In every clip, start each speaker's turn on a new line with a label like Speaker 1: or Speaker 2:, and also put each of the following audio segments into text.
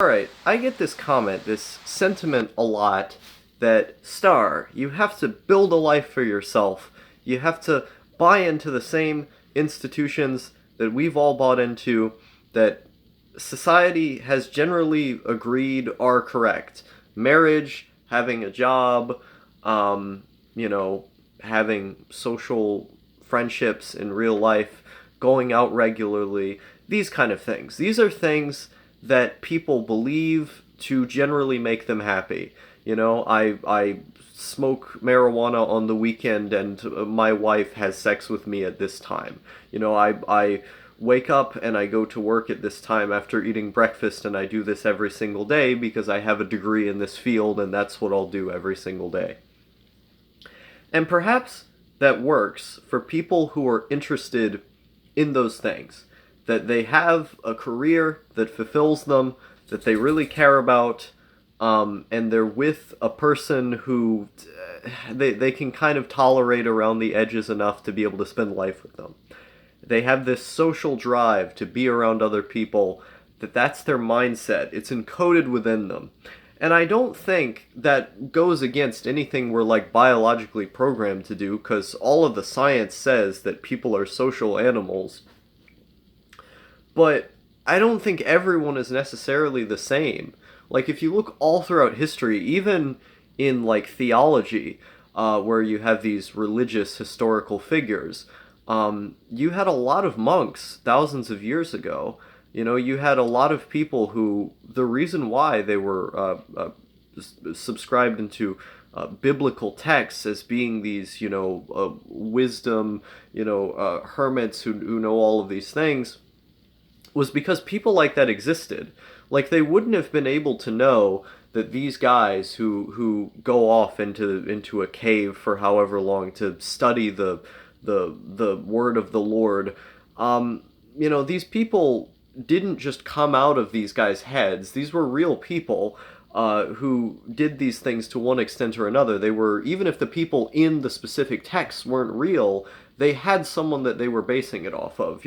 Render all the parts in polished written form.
Speaker 1: Alright, I get this comment, this sentiment a lot that, Star, you have to build a life for yourself. You have to buy into the same institutions that we've all bought into, that society has generally agreed are correct. Marriage, having a job, um, you know, having social friendships in real life, going out regularly, these kind of things. These are things that people believe to generally make them happy. I smoke marijuana on the weekend and my wife has sex with me at this time. I wake up and I go to work at this time after eating breakfast, and I do this every single day because I have a degree in this field and that's what I'll do every single day. And perhaps that works for people who are interested in those things, that they have a career that fulfills them, that they really care about, and they're with a person who they can kind of tolerate around the edges enough to be able to spend life with them. They have this social drive to be around other people, that's their mindset. It's encoded within them. And I don't think that goes against anything we're like biologically programmed to do, because all of the science says that people are social animals. But I don't think everyone is necessarily the same. Like, if you look all throughout history, even in like theology, where you have these religious historical figures, you had a lot of monks thousands of years ago. You had a lot of people who, the reason why they were subscribed into biblical texts as being these, wisdom, hermits who know all of these things, was because people like that existed. Like, they wouldn't have been able to know that these guys who go off into a cave for however long to study the word of the Lord, these people didn't just come out of these guys' heads. These were real people who did these things to one extent or another. They were, even if the people in the specific texts weren't real, they had someone that they were basing it off of.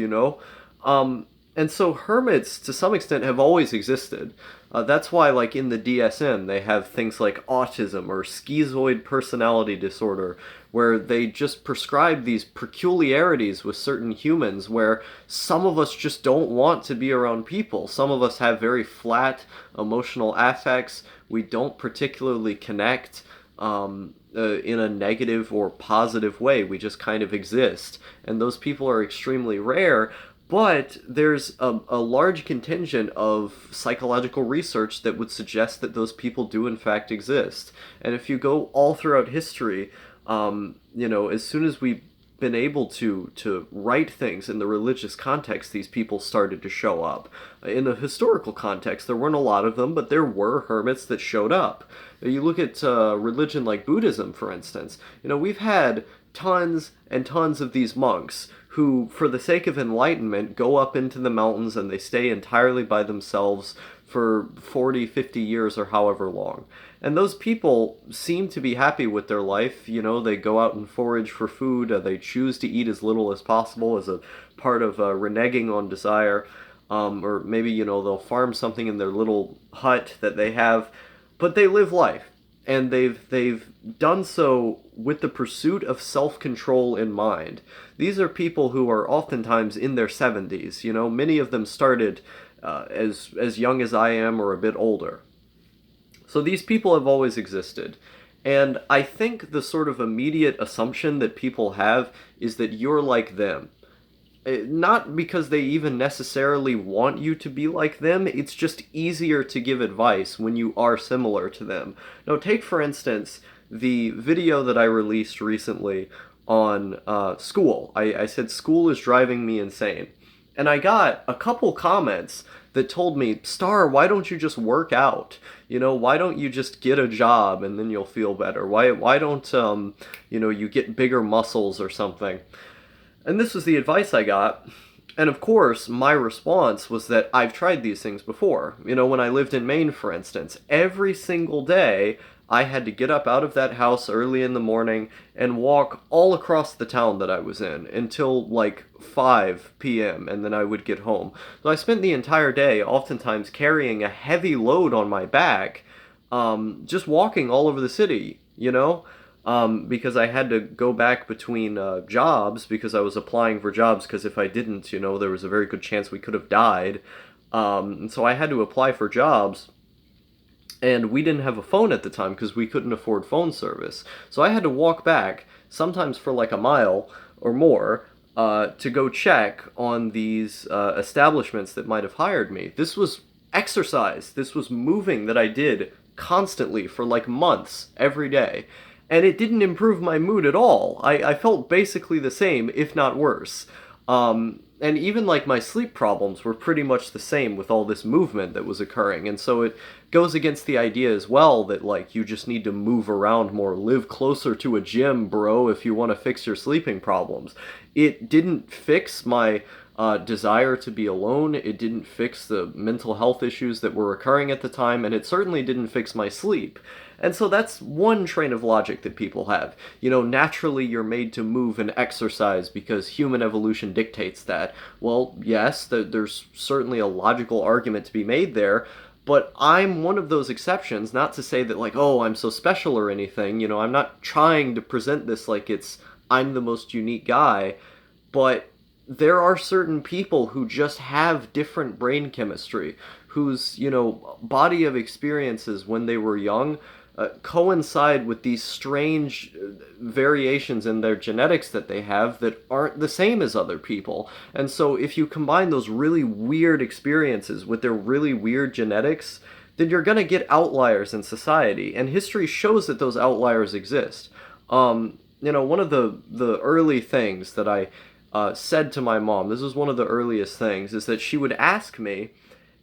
Speaker 1: And so hermits, to some extent, have always existed. That's why, like, in the DSM, they have things like autism or schizoid personality disorder, where they just prescribe these peculiarities with certain humans, where some of us just don't want to be around people. Some of us have very flat emotional affects. We don't particularly connect in a negative or positive way. We just kind of exist. And those people are extremely rare. But there's a large contingent of psychological research that would suggest that those people do in fact exist. And if you go all throughout history, as soon as we've been able to write things in the religious context, these people started to show up. In the historical context, there weren't a lot of them, but there were hermits that showed up. You look at religion like Buddhism, for instance. We've had tons and tons of these monks who, for the sake of enlightenment, go up into the mountains and they stay entirely by themselves for 40, 50 years or however long. And those people seem to be happy with their life. They go out and forage for food. They choose to eat as little as possible as a part of reneging on desire. Or maybe, they'll farm something in their little hut that they have. But they live life. And they've done so with the pursuit of self-control in mind. These are people who are oftentimes in their 70s. Many of them started as young as I am or a bit older. So these people have always existed. And I think the sort of immediate assumption that people have is that you're like them. Not because they even necessarily want you to be like them, it's just easier to give advice when you are similar to them. Now, take for instance the video that I released recently on school. I said school is driving me insane. And I got a couple comments that told me, Star, why don't you just work out? Why don't you just get a job and then you'll feel better? Why don't, you get bigger muscles or something? And this was the advice I got. And of course, my response was that I've tried these things before. You know, when I lived in Maine, for instance, every single day I had to get up out of that house early in the morning and walk all across the town that I was in until like 5 p.m. and then I would get home. So I spent the entire day, oftentimes carrying a heavy load on my back, just walking all over the city, you know? Because I had to go back between jobs because I was applying for jobs. Because if I didn't, you know, there was a very good chance we could have died. And so I had to apply for jobs, and we didn't have a phone at the time because we couldn't afford phone service. So I had to walk back, sometimes for like a mile or more, to go check on these establishments that might have hired me. This was exercise. This was moving that I did constantly for like months, every day. And it didn't improve my mood at all. I felt basically the same, if not worse. And even like my sleep problems were pretty much the same with all this movement that was occurring. And so it goes against the idea as well that like you just need to move around more, live closer to a gym, bro, if you want to fix your sleeping problems. It didn't fix my desire to be alone. It didn't fix the mental health issues that were occurring at the time, and it certainly didn't fix my sleep. And so that's one train of logic that people have. You know, naturally you're made to move and exercise because human evolution dictates that. Well, yes, there's certainly a logical argument to be made there, but I'm one of those exceptions, not to say that, like, oh, I'm so special or anything. You know, I'm not trying to present this like I'm the most unique guy, but there are certain people who just have different brain chemistry, whose, you know, body of experiences when they were young coincide with these strange variations in their genetics that they have that aren't the same as other people. And so if you combine those really weird experiences with their really weird genetics, then you're going to get outliers in society. And history shows that those outliers exist. You know, one of the early things that I said to my mom, this was one of the earliest things, is that she would ask me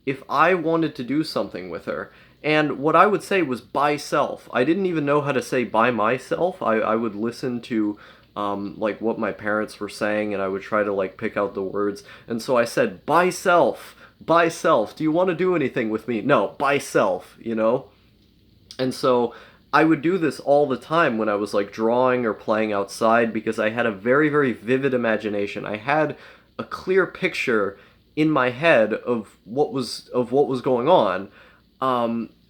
Speaker 1: if I wanted to do something with her. And what I would say was by self. I didn't even know how to say by myself. I would listen to like what my parents were saying, and I would try to like pick out the words. And so I said, by self, by self. Do you want to do anything with me? No, by self, you know? And so I would do this all the time when I was like drawing or playing outside because I had a very, very vivid imagination. I had a clear picture in my head of what was going on.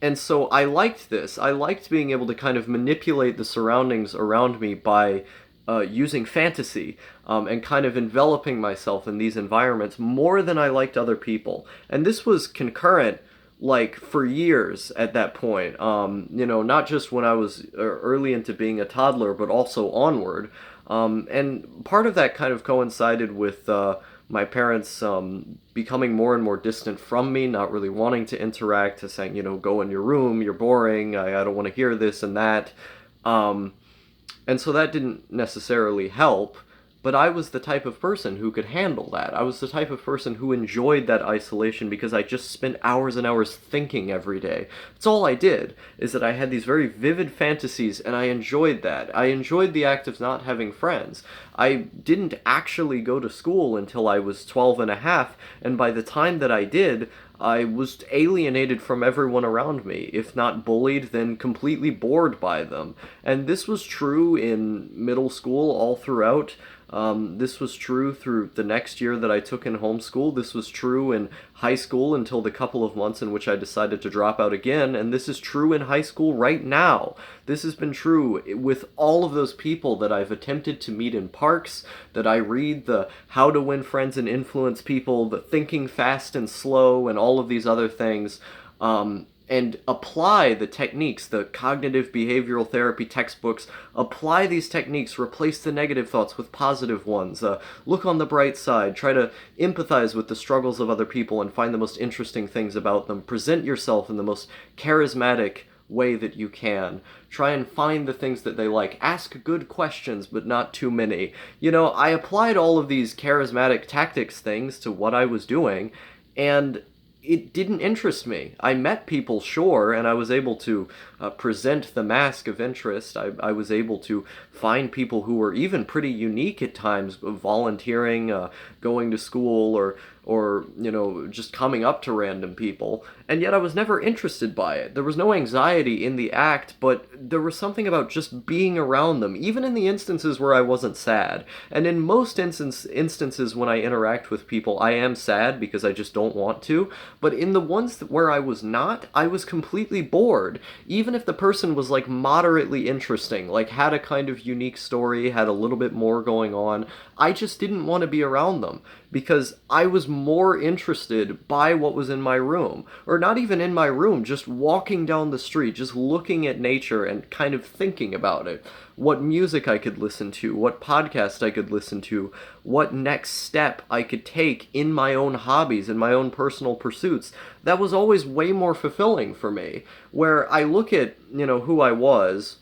Speaker 1: And so I liked this. I liked being able to kind of manipulate the surroundings around me by using fantasy and kind of enveloping myself in these environments more than I liked other people. And this was concurrent, like, for years at that point. You know, not just when I was early into being a toddler, but also onward. And part of that kind of coincided with my parents becoming more and more distant from me, not really wanting to interact, to saying, you know, go in your room, you're boring, I don't want to hear this and that. Um, and so that didn't necessarily help, but I was the type of person who could handle that. I was the type of person who enjoyed that isolation because I just spent hours and hours thinking every day. That's all I did, is that I had these very vivid fantasies, and I enjoyed that. I enjoyed the act of not having friends. I didn't actually go to school until I was 12 and a half, and by the time that I did, I was alienated from everyone around me. If not bullied, then completely bored by them. And this was true in middle school all throughout. This was true through the next year that I took in homeschool. This was true in high school until the couple of months in which I decided to drop out again. And this is true in high school right now. This has been true with all of those people that I've attempted to meet in parks, that I read the How to Win Friends and Influence People, the Thinking Fast and Slow, and all of these other things. And apply the techniques, the cognitive behavioral therapy textbooks, apply these techniques, replace the negative thoughts with positive ones, look on the bright side, try to empathize with the struggles of other people and find the most interesting things about them, present yourself in the most charismatic way that you can, try and find the things that they like, ask good questions but not too many. You know, I applied all of these charismatic tactics things to what I was doing, and it didn't interest me. I met people, sure, and I was able to present the mask of interest. I was able to find people who were even pretty unique at times, volunteering, going to school, or just coming up to random people. And yet I was never interested by it. There was no anxiety in the act, but there was something about just being around them, even in the instances where I wasn't sad. And in most instances when I interact with people, I am sad because I just don't want to. But in the ones where I was not, I was completely bored. Even if the person was like moderately interesting, like had a kind of unique story, had a little bit more going on, I just didn't want to be around them because I was more interested by what was in my room. Or not even in my room, just walking down the street, just looking at nature and kind of thinking about it. What music I could listen to, what podcast I could listen to, what next step I could take in my own hobbies, in my own personal pursuits. That was always way more fulfilling for me. Where I look at, who I was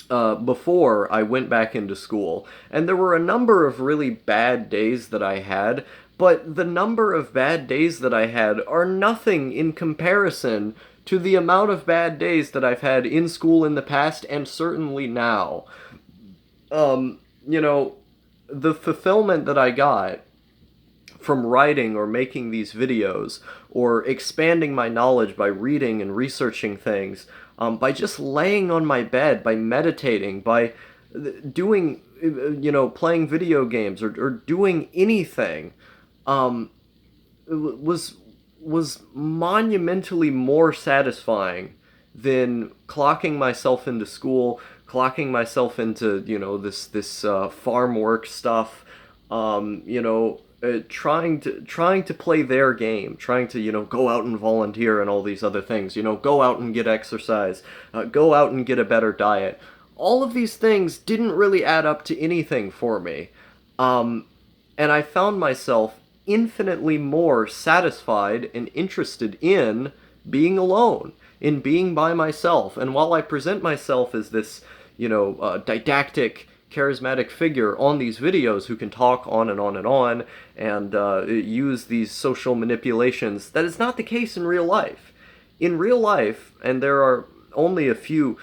Speaker 1: before I went back into school, and there were a number of really bad days that I had, but the number of bad days that I had are nothing in comparison to the amount of bad days that I've had in school in the past and certainly now. Um, you know, the fulfillment that I got from writing or making these videos or expanding my knowledge by reading and researching things, by just laying on my bed, by meditating, by doing, playing video games or doing anything, um, was monumentally more satisfying than clocking myself into school, clocking myself into this farm work stuff, trying to play their game, trying to go out and volunteer and all these other things, go out and get exercise, go out and get a better diet. All of these things didn't really add up to anything for me, and I found myself infinitely more satisfied and interested in being alone, in being by myself. And while I present myself as this, didactic, charismatic figure on these videos who can talk on and on and on and use these social manipulations, that is not the case in real life. In real life, and there are only a few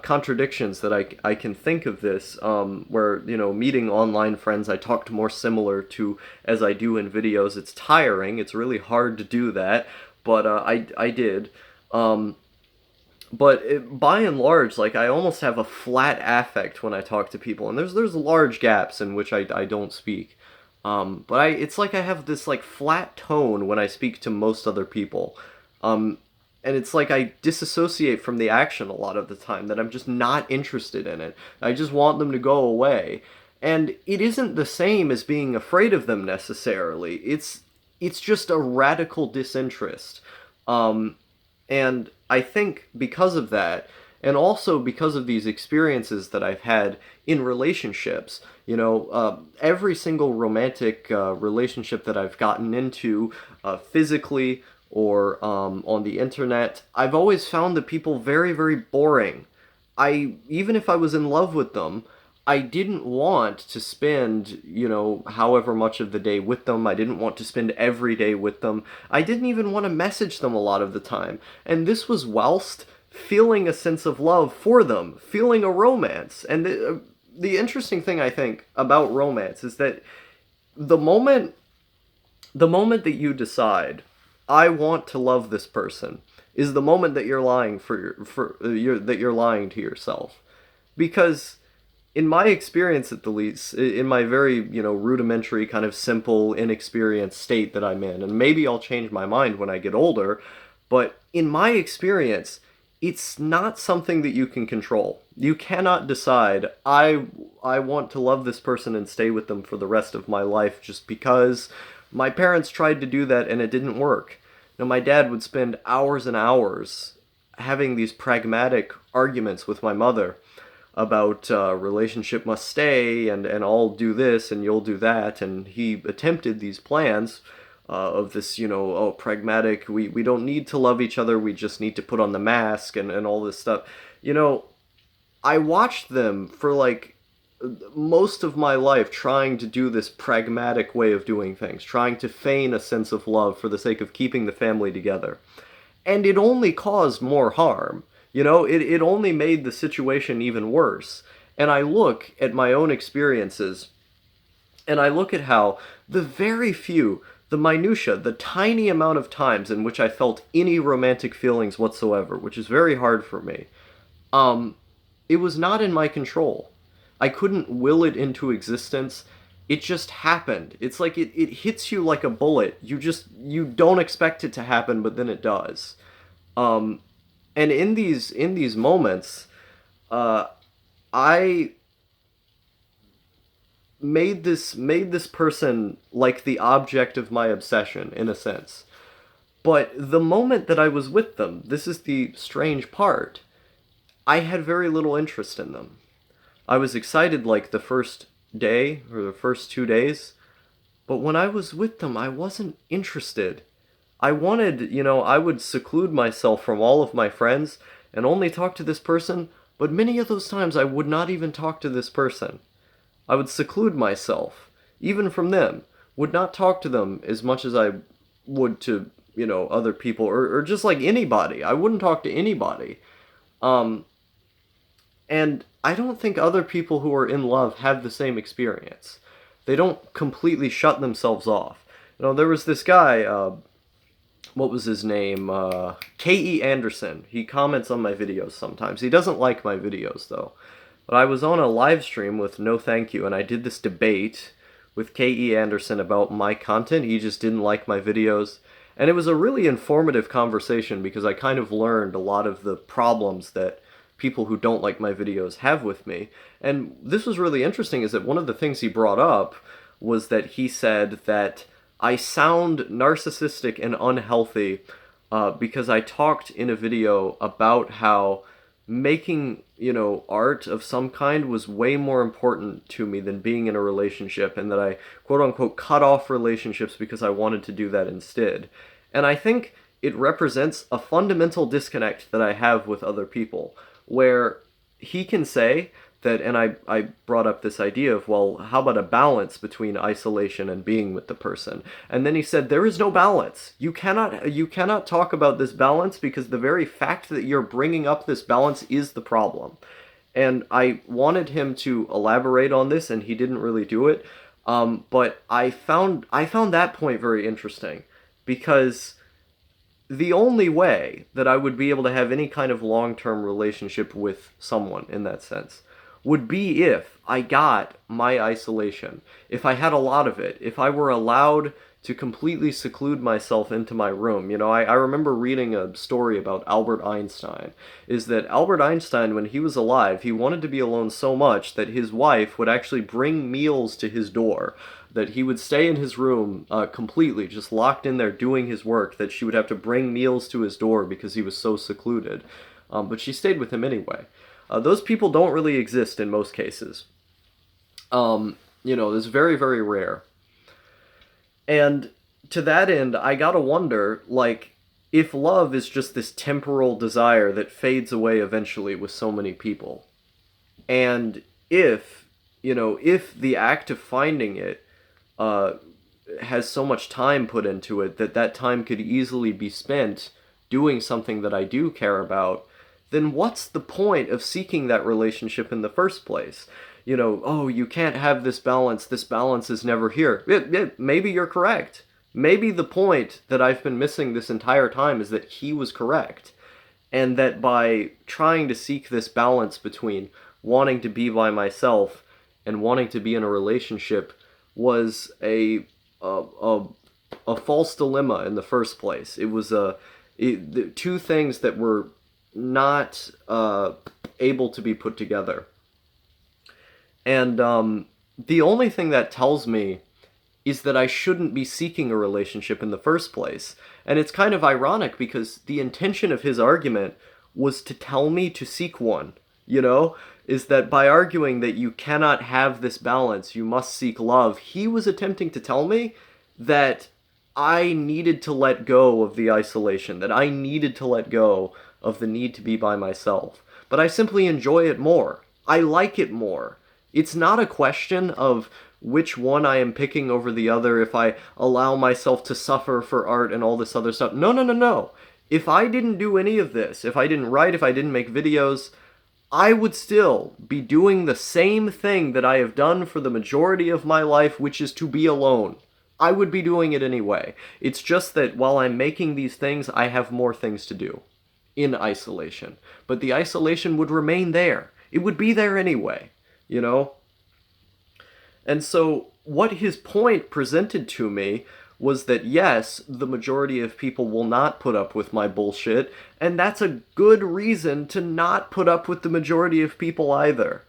Speaker 1: contradictions that I can think of this, where, meeting online friends, I talked more similar to as I do in videos. It's tiring. It's really hard to do that, but I did. By and large, like, I almost have a flat affect when I talk to people, and there's large gaps in which I don't speak. It's like I have this like flat tone when I speak to most other people. And it's like I disassociate from the action a lot of the time, that I'm just not interested in it. I just want them to go away. And it isn't the same as being afraid of them necessarily. It's just a radical disinterest. And I think because of that, and also because of these experiences that I've had in relationships, every single romantic relationship that I've gotten into, physically or on the internet, I've always found the people very, very boring. Even if I was in love with them, I didn't want to spend, however much of the day with them. I didn't want to spend every day with them. I didn't even want to message them a lot of the time. And this was whilst feeling a sense of love for them, feeling a romance. And the interesting thing, I think, about romance is that the moment that you decide, I want to love this person, is the moment that you're lying that you're lying to yourself. Because in my experience, at the least, in my very, rudimentary, kind of simple, inexperienced state that I'm in, and maybe I'll change my mind when I get older, but in my experience, it's not something that you can control. You cannot decide, I want to love this person and stay with them for the rest of my life just because my parents tried to do that and it didn't work. Now, my dad would spend hours and hours having these pragmatic arguments with my mother about relationship must stay, and I'll do this and you'll do that, and he attempted these plans of this, pragmatic, we don't need to love each other, we just need to put on the mask and all this stuff. I watched them for like most of my life trying to do this pragmatic way of doing things, trying to feign a sense of love for the sake of keeping the family together. And it only caused more harm. It only made the situation even worse. And I look at my own experiences, and I look at how the minutia, the tiny amount of times in which I felt any romantic feelings whatsoever, which is very hard for me, um, it was not in my control. I couldn't will it into existence. It just happened. It's like it hits you like a bullet. You don't expect it to happen, but then it does. Um, and in these moments, uh, I made this person like the object of my obsession in a sense. But the moment that I was with them, this is the strange part, I had very little interest in them. I was excited like the first day or the first 2 days, but when I was with them, I wasn't interested. I would seclude myself from all of my friends and only talk to this person, but many of those times I would not even talk to this person. I would seclude myself, even from them, would not talk to them as much as I would to, other people, or just like anybody. I wouldn't talk to anybody. Um, and I don't think other people who are in love have the same experience. They don't completely shut themselves off. There was this guy, what was his name? K.E. Anderson. He comments on my videos sometimes. He doesn't like my videos, though. But I was on a live stream with No Thank You, and I did this debate with K.E. Anderson about my content. He just didn't like my videos. And it was a really informative conversation because I kind of learned a lot of the problems that people who don't like my videos have with me. And this was really interesting, is that one of the things he brought up was that he said that I sound narcissistic and unhealthy because I talked in a video about how making, art of some kind was way more important to me than being in a relationship, and that I, quote unquote, cut off relationships because I wanted to do that instead. And I think it represents a fundamental disconnect that I have with other people, where he can say that, and I brought up this idea of, well, how about a balance between isolation and being with the person? And then he said, there is no balance. You cannot talk about this balance because the very fact that you're bringing up this balance is the problem. And I wanted him to elaborate on this, and he didn't really do it. But I found that point very interesting, because the only way that I would be able to have any kind of long-term relationship with someone in that sense would be if I got my isolation, if I had a lot of it, if I were allowed to completely seclude myself into my room. I remember reading a story about Albert Einstein, is that Albert Einstein, when he was alive, he wanted to be alone so much that his wife would actually bring meals to his door, that he would stay in his room completely, just locked in there doing his work, that she would have to bring meals to his door because he was so secluded. But she stayed with him anyway. Those people don't really exist in most cases. It's very, very rare. And to that end, I gotta wonder, like, if love is just this temporal desire that fades away eventually with so many people, and if the act of finding it uh, has so much time put into it that that time could easily be spent doing something that I do care about, then what's the point of seeking that relationship in the first place? Oh, you can't have this balance is never here. Maybe you're correct. Maybe the point that I've been missing this entire time is that he was correct, and that by trying to seek this balance between wanting to be by myself and wanting to be in a relationship was a false dilemma in the first place. It was the two things that were not able to be put together. And the only thing that tells me is that I shouldn't be seeking a relationship in the first place. And it's kind of ironic because the intention of his argument was to tell me to seek one, is that by arguing that you cannot have this balance, you must seek love, he was attempting to tell me that I needed to let go of the isolation, that I needed to let go of the need to be by myself. But I simply enjoy it more. I like it more. It's not a question of which one I am picking over the other if I allow myself to suffer for art and all this other stuff. No, no, no, no. If I didn't do any of this, if I didn't write, if I didn't make videos, I would still be doing the same thing that I have done for the majority of my life, which is to be alone. I would be doing it anyway. It's just that while I'm making these things, I have more things to do in isolation. But the isolation would remain there. It would be there anyway, you know? And so, what his point presented to me was that yes, the majority of people will not put up with my bullshit, and that's a good reason to not put up with the majority of people either.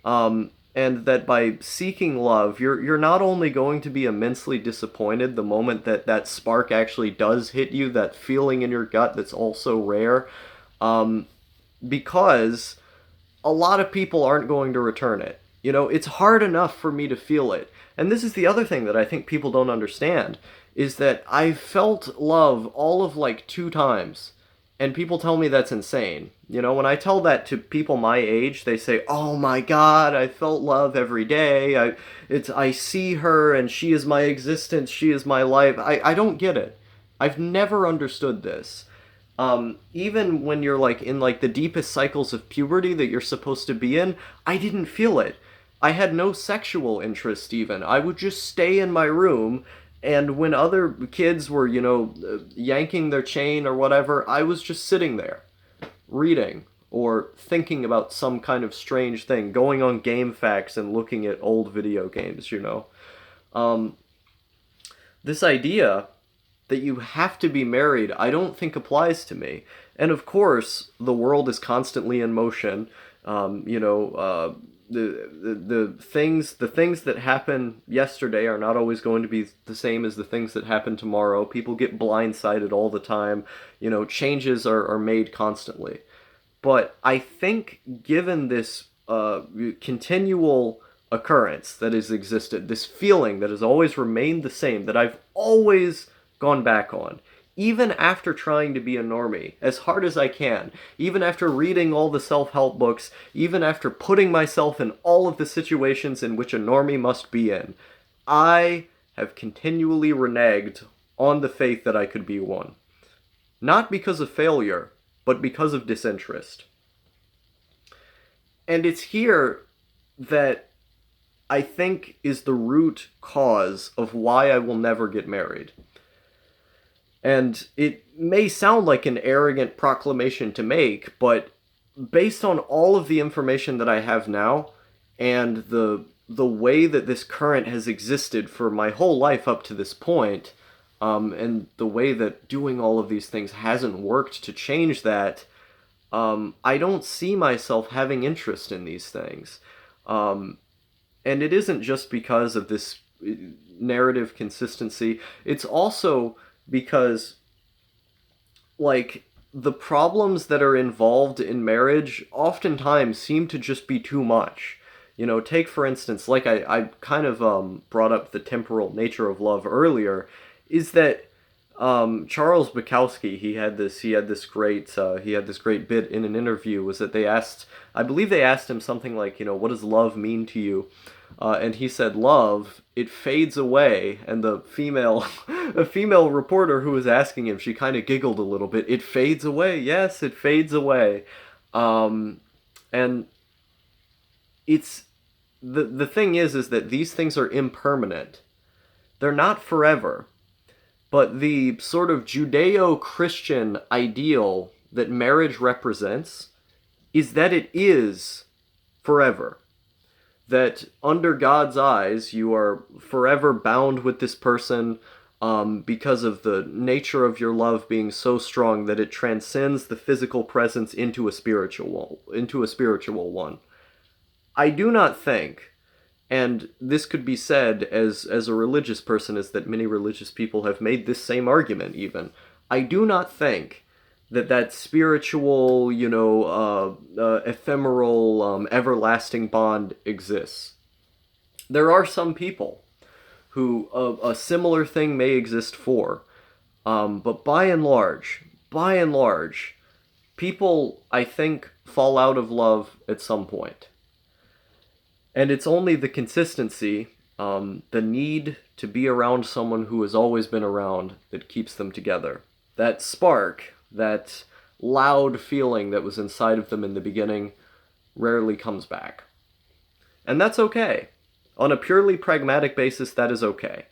Speaker 1: And that by seeking love, you're not only going to be immensely disappointed the moment that that spark actually does hit you, that feeling in your gut that's also rare, um, because a lot of people aren't going to return it. You know, it's hard enough for me to feel it. And this is the other thing that I think people don't understand is that I felt love all of like 2 times. And people tell me that's insane. You know, when I tell that to people my age, they say, "Oh my God, I felt love every day. I see her and she is my existence. She is my life." I don't get it. I've never understood this. Even when you're like in like the deepest cycles of puberty that you're supposed to be in, I didn't feel it. I had no sexual interest even. I would just stay in my room, and when other kids were, yanking their chain or whatever, I was just sitting there, reading, or thinking about some kind of strange thing, going on GameFAQs and looking at old video games. Um, this idea that you have to be married, I don't think applies to me. And of course, the world is constantly in motion. The things that happen yesterday are not always going to be the same as the things that happen tomorrow. People get blindsided all the time. Changes are made constantly. But I think given this continual occurrence that has existed, this feeling that has always remained the same, that I've always gone back on, even after trying to be a normie as hard as I can, even after reading all the self-help books, even after putting myself in all of the situations in which a normie must be in, I have continually reneged on the faith that I could be one. Not because of failure, but because of disinterest. And it's here that I think is the root cause of why I will never get married. And it may sound like an arrogant proclamation to make, but based on all of the information that I have now, and the way that this current has existed for my whole life up to this point, and the way that doing all of these things hasn't worked to change that, I don't see myself having interest in these things. And it isn't just because of this narrative consistency, it's also because, like, the problems that are involved in marriage oftentimes seem to just be too much. Take for instance, like I kind of brought up the temporal nature of love earlier, is that Charles Bukowski, he had this great bit in an interview, was that I believe they asked him something like, what does love mean to you? And he said, love, it fades away. And a female reporter who was asking him, she kind of giggled a little bit. It fades away. Yes, it fades away. And it's, the thing is that these things are impermanent. They're not forever. But the sort of Judeo-Christian ideal that marriage represents is that it is forever. That under God's eyes, you are forever bound with this person because of the nature of your love being so strong that it transcends the physical presence into a spiritual one. I do not think, and this could be said as a religious person, is that many religious people have made this same argument even. I do not think that spiritual, ephemeral, everlasting bond exists. There are some people who a similar thing may exist for, but by and large, people, I think, fall out of love at some point. And it's only the consistency, the need to be around someone who has always been around that keeps them together. That spark, that loud feeling that was inside of them in the beginning, rarely comes back. And that's okay. On a purely pragmatic basis, that is okay.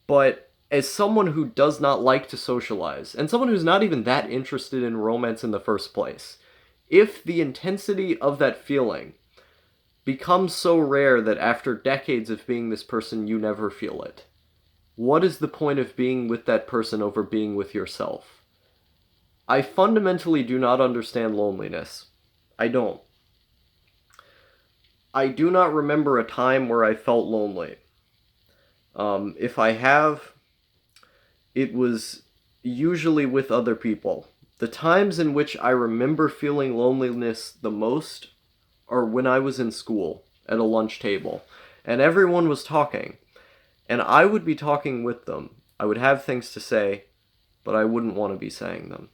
Speaker 1: But as someone who does not like to socialize, and someone who's not even that interested in romance in the first place, if the intensity of that feeling becomes so rare that after decades of being this person you never feel it, what is the point of being with that person over being with yourself? I fundamentally do not understand loneliness. I don't. I do not remember a time where I felt lonely. If I have, it was usually with other people. The times in which I remember feeling loneliness the most are when I was in school at a lunch table and everyone was talking and I would be talking with them. I would have things to say, but I wouldn't want to be saying them.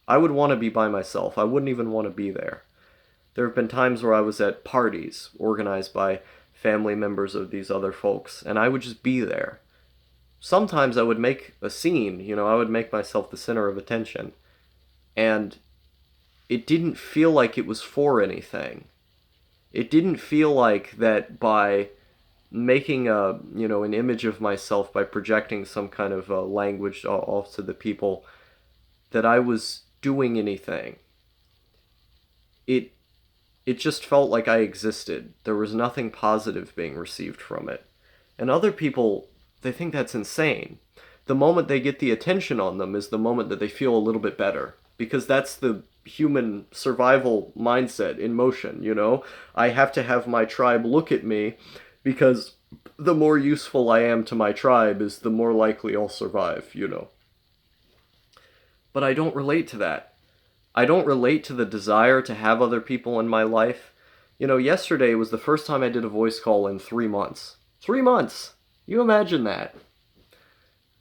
Speaker 1: I would want to be by myself. I wouldn't even want to be there. There have been times where I was at parties organized by family members of these other folks, and I would just be there. Sometimes I would make a scene, I would make myself the center of attention. And it didn't feel like it was for anything. It didn't feel like that by making an image of myself, by projecting some kind of language off to the people, that I was doing anything. It just felt like I existed. There was nothing positive being received from it. And other people, they think that's insane. The moment they get the attention on them is the moment that they feel a little bit better. Because that's the human survival mindset in motion, I have to have my tribe look at me because the more useful I am to my tribe is the more likely I'll survive, But I don't relate to that. I don't relate to the desire to have other people in my life. Yesterday was the first time I did a voice call in 3 months. 3 months! You imagine that.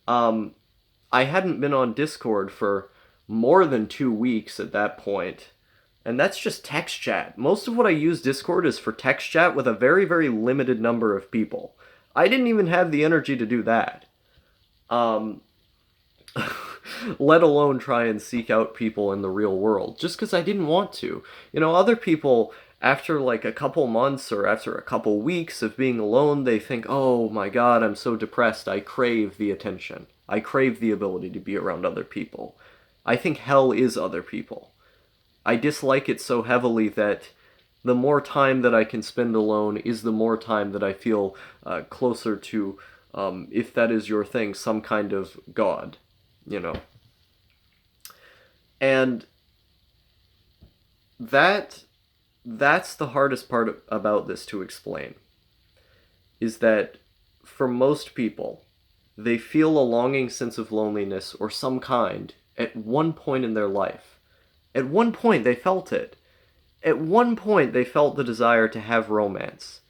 Speaker 1: I hadn't been on Discord for more than 2 weeks at that point. And that's just text chat. Most of what I use Discord is for text chat with a very, very limited number of people. I didn't even have the energy to do that. Let alone try and seek out people in the real world, just because I didn't want to. Other people, after like a couple months or after a couple weeks of being alone, they think, oh my god, I'm so depressed, I crave the attention. I crave the ability to be around other people. I think hell is other people. I dislike it so heavily that the more time that I can spend alone is the more time that I feel closer to, if that is your thing, some kind of God, And that's the hardest part about this to explain, is that for most people, they feel a longing sense of loneliness or some kind at one point in their life. At one point they felt it. At one point they felt the desire to have romance.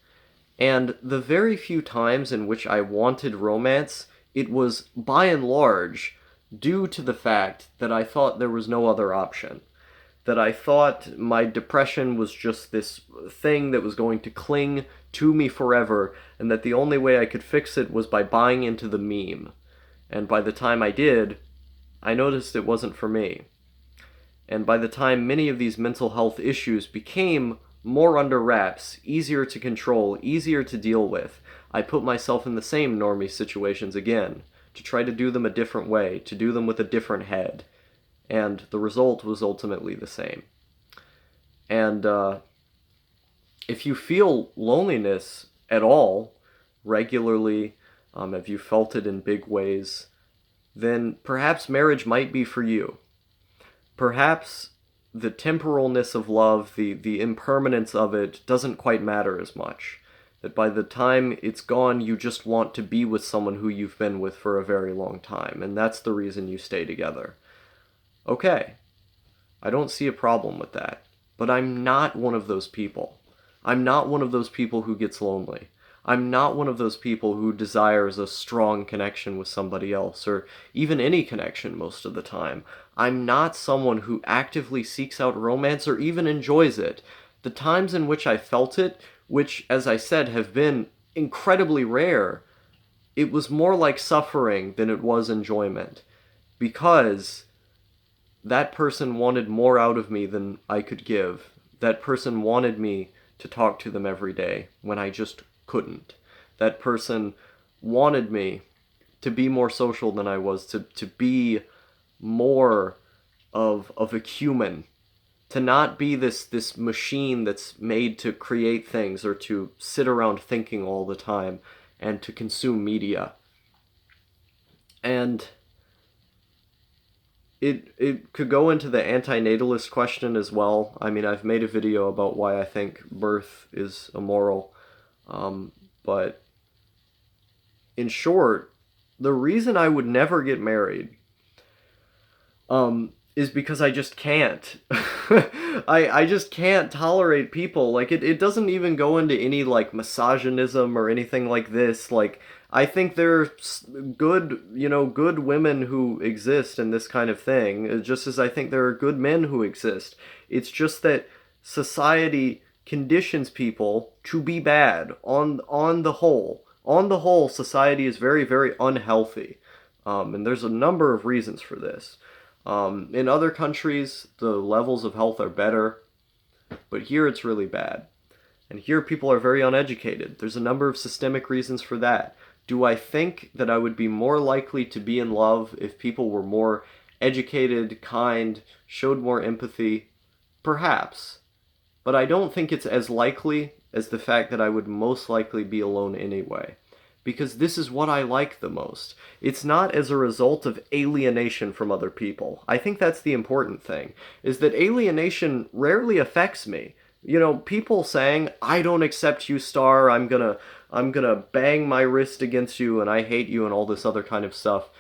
Speaker 1: And the very few times in which I wanted romance, it was, by and large, due to the fact that I thought there was no other option. That I thought my depression was just this thing that was going to cling to me forever, and that the only way I could fix it was by buying into the meme. And by the time I did, I noticed it wasn't for me. And by the time many of these mental health issues became more under wraps, easier to control, easier to deal with, I put myself in the same normie situations again, to try to do them a different way, to do them with a different head. And the result was ultimately the same. And if you feel loneliness at all, regularly, if you felt it in big ways, then perhaps marriage might be for you. Perhaps the temporalness of love, the impermanence of it, doesn't quite matter as much. That by the time it's gone, you just want to be with someone who you've been with for a very long time, and that's the reason you stay together. Okay, I don't see a problem with that, but I'm not one of those people. I'm not one of those people who gets lonely. I'm not one of those people who desires a strong connection with somebody else, or even any connection most of the time. I'm not someone who actively seeks out romance or even enjoys it. The times in which I felt it which, as I said, have been incredibly rare, it was more like suffering than it was enjoyment. Because that person wanted more out of me than I could give. That person wanted me to talk to them every day when I just couldn't. That person wanted me to be more social than I was, to be more of a human, to not be this machine that's made to create things or to sit around thinking all the time and to consume media. And it could go into the antinatalist question as well. I mean, I've made a video about why I think birth is immoral. But in short, the reason I would never get married is because I just can't. I just can't tolerate people. Like, it doesn't even go into any, like, misogynism or anything like this. Like, I think there are good women who exist in this kind of thing, just as I think there are good men who exist. It's just that society conditions people to be bad on the whole. On the whole, society is very, very unhealthy. And there's a number of reasons for this. In other countries, the levels of health are better, but here it's really bad. And here people are very uneducated. There's a number of systemic reasons for that. Do I think that I would be more likely to be in love if people were more educated, kind, showed more empathy? Perhaps. But I don't think it's as likely as the fact that I would most likely be alone anyway. Because this is what I like the most. It's not as a result of alienation from other people. I think that's the important thing, is that alienation rarely affects me. You know, people saying, I don't accept you, Star, I'm gonna bang my wrist against you and I hate you and all this other kind of stuff.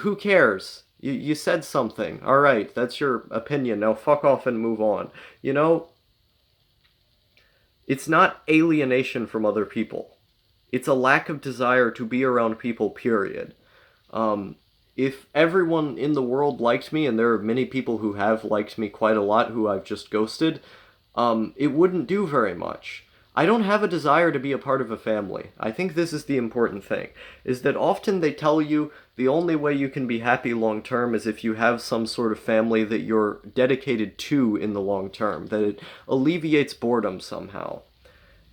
Speaker 1: Who cares? You said something. Alright, that's your opinion. Now fuck off and move on. You know, it's not alienation from other people. It's a lack of desire to be around people, period. If everyone in the world liked me, and there are many people who have liked me quite a lot who I've just ghosted, it wouldn't do very much. I don't have a desire to be a part of a family. I think this is the important thing, is that often they tell you the only way you can be happy long term is if you have some sort of family that you're dedicated to in the long term, that it alleviates boredom somehow.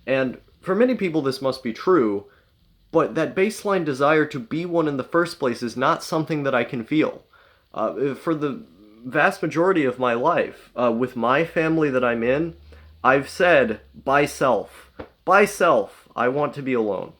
Speaker 1: And for many people this must be true, but that baseline desire to be one in the first place is not something that I can feel. For the vast majority of my life, with my family that I'm in, I've said, by self, I want to be alone.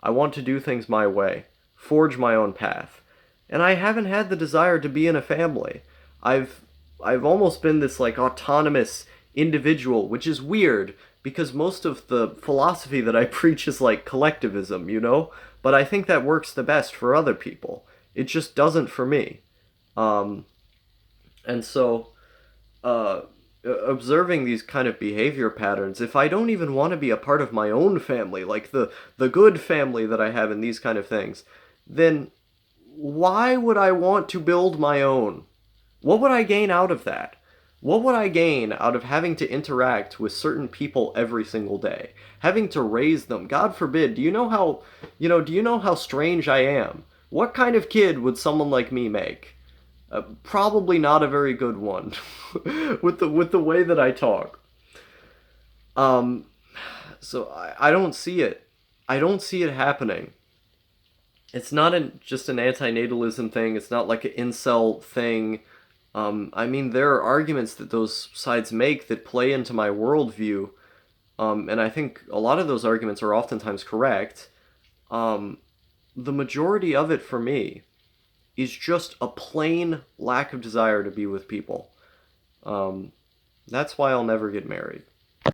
Speaker 1: I want to do things my way, forge my own path. And I haven't had the desire to be in a family. I've almost been this like autonomous individual, which is weird, because most of the philosophy that I preach is like collectivism, you know? But I think that works the best for other people. It just doesn't for me. And so, observing these kind of behavior patterns, if I don't even want to be a part of my own family, like the good family that I have in these kind of things, then why would I want to build my own? What would I gain out of that? What would I gain out of having to interact with certain people every single day? Having to raise them? God forbid, do you know how strange I am? What kind of kid would someone like me make? Probably not a very good one, with the way that I talk. So I don't see it. I don't see it happening. It's not just an antinatalism thing. It's not like an incel thing. I mean, there are arguments that those sides make that play into my worldview, and I think a lot of those arguments are oftentimes correct. The majority of it for me is just a plain lack of desire to be with people. That's why I'll never get married.